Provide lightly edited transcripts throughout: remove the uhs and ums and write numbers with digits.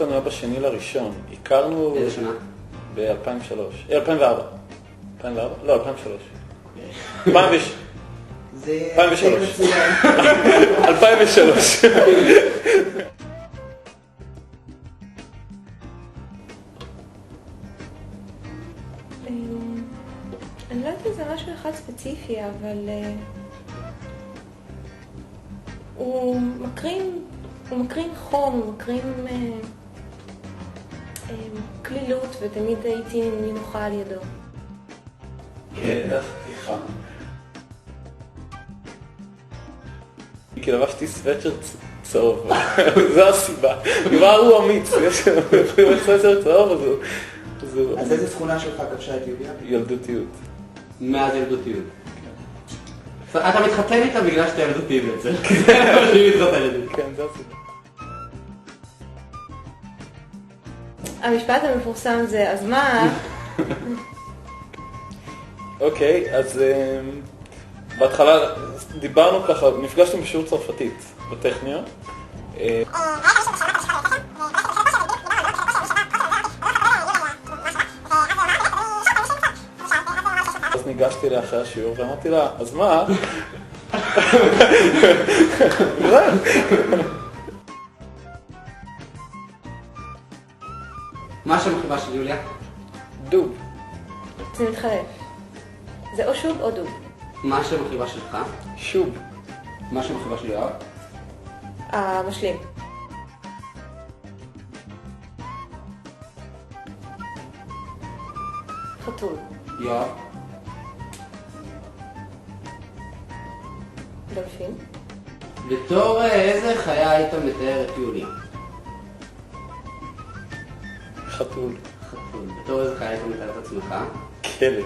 שלנו היה בשני לראשון. הכרנו... איזה שנה? ב-2003. 2004. 2004? לא, 2003. 2003. זה... 2003. 2003. אני לא יודעת אם זה משהו אחד ספציפי, אבל הוא מקרין חום, הוא מקרין כלילות, ותמיד הייתי נינוחה על ידו. כן, סליחה. כי לבשתי סווטשרט צהוב, זו הסיבה. כבר הוא אמיץ, יש לו סווטשרט צהוב, אז הוא... אז איזה תכונה שלך כבשה את יוליה? ילדותיות. מאז ילדותיות. אתה מתחתן איתה בגלל שאתה ילדותי בעצם. זה מה שהיא מתחתן איתה. כן, זו הסיבה. המשפט המפורסם זה, אז מה? אוקיי, אז בהתחלה דיברנו ככה, נפגשנו בשיעור צרפתית בטכניון. אז ניגשתי לה אחרי השיעור ואמרתי לה, אז מה? מה השם החיבה של יוליה? דוב. זה מתחלף. זה או שוב או דוב. מה השם החיבה שלך? שוב. מה השם החיבה של יואב? המשלים. חתול. יואב? דולפין. בתור איזה חיה היית מתאר את יוליה? חתול. חתול. בתור איזה חיה היית מתאר את עצמך? כלב.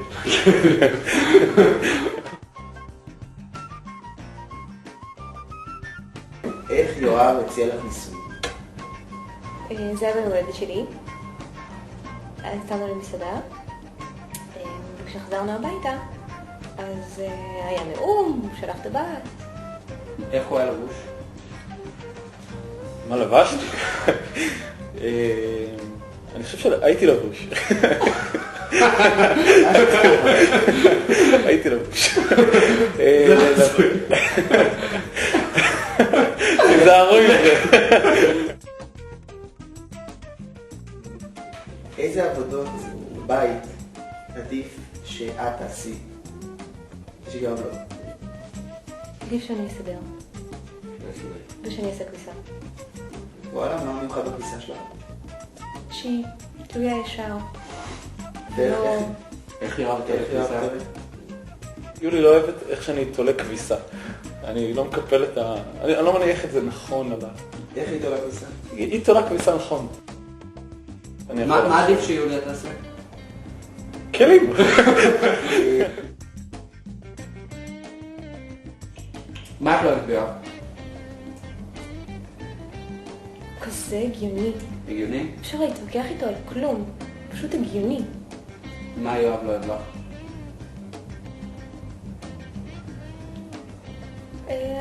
איך יואב הציע לך ניסוי? זה היה במולדת שלי. יצאנו למסעדה. וכשחזרנו הביתה, אז היה נאום, הוא שלח את הבת. איך הוא היה לבוש? מה לבשתי? אני חושב שהייתי לבוש. הייתי לבוש. תיזהרו עם זה. איזה עבודות בית עדיף שאת תעשי? שגם לא. עדיף שאני אסדר. ושאני אעשה כביסה. וואלה, מה מיוחד בכביסה שלך? שהיא תלויה ישר. איך יואב תהיה כביסה? יולי לא אוהבת איך שאני תולה כביסה. אני לא מקפל את ה... אני לא מניח את זה נכון עליו. איך היא תולה כביסה? היא תולה כביסה נכון. מה עדיף שיוליה תעשה? כלים. מה את לא אוהבת ביואב? כזה הגיוני. הגיוני? אפשר להתווכח איתו על כלום. פשוט הגיוני. מה יואב לא אוהב לך?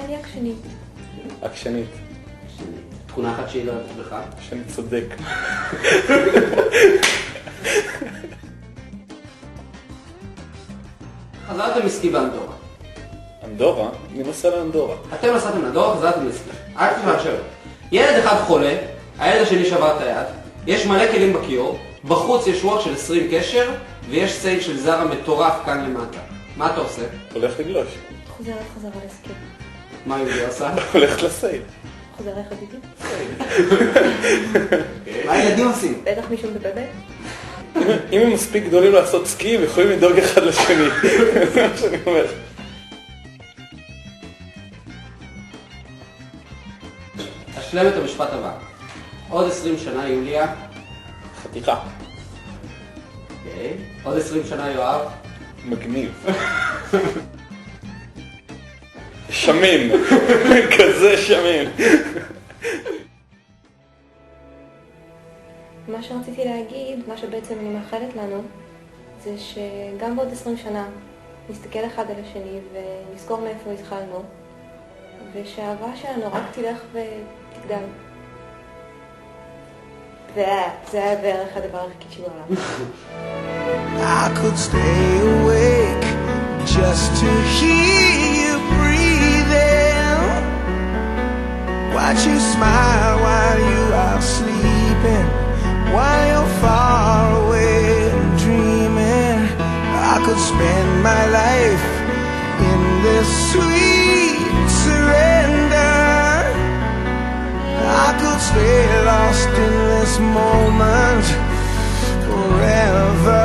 אני עקשנית. עקשנית. תכונה אחת שהיא לא אוהבת בך? שאני צודק. חזרתם מסקי באנדורה. אנדורה? אני נוסע לאנדורה. אתם נסעתם לאנדורה, חזרתם מסקי. אל תשמע עכשיו. ילד אחד חולה, הילד השני שבר את היד, יש מלא כלים בכיור, בחוץ יש רוח של 20 קשר, ויש סייל של זרה מטורף כאן למטה. מה אתה עושה? הולך לגלוש. חוזרת חזרה לסקי. מה יוליה עושה? הולכת לסייל. חוזר יחד איתי. מה הילדים עושים? בטח מישהו מטפל. אם הם מספיק גדולים לעשות סקי, הם יכולים לדאוג אחד לשני. זה מה שאני אומר. אשלם את המשפט הבא. עוד 20 שנה יוליה. חתיכה. אוקיי. עוד 20 שנה יואב. מגניב. שמן. כזה שמן. מה שרציתי להגיד, מה שבעצם אני מאחלת לנו, זה שגם בעוד 20 שנה נסתכל אחד על השני ונזכור מאיפה התחלנו, ושהאהבה שלנו רק תלך ותגדל. זה היה בערך הדבר הכי קיצ'י בעולם. I could stay awake just to hear you breathing. Watch you smile while you are sleeping, while you're far away and dreaming. I could spend my life in this sweet surrender. I could stay lost in this moment forever.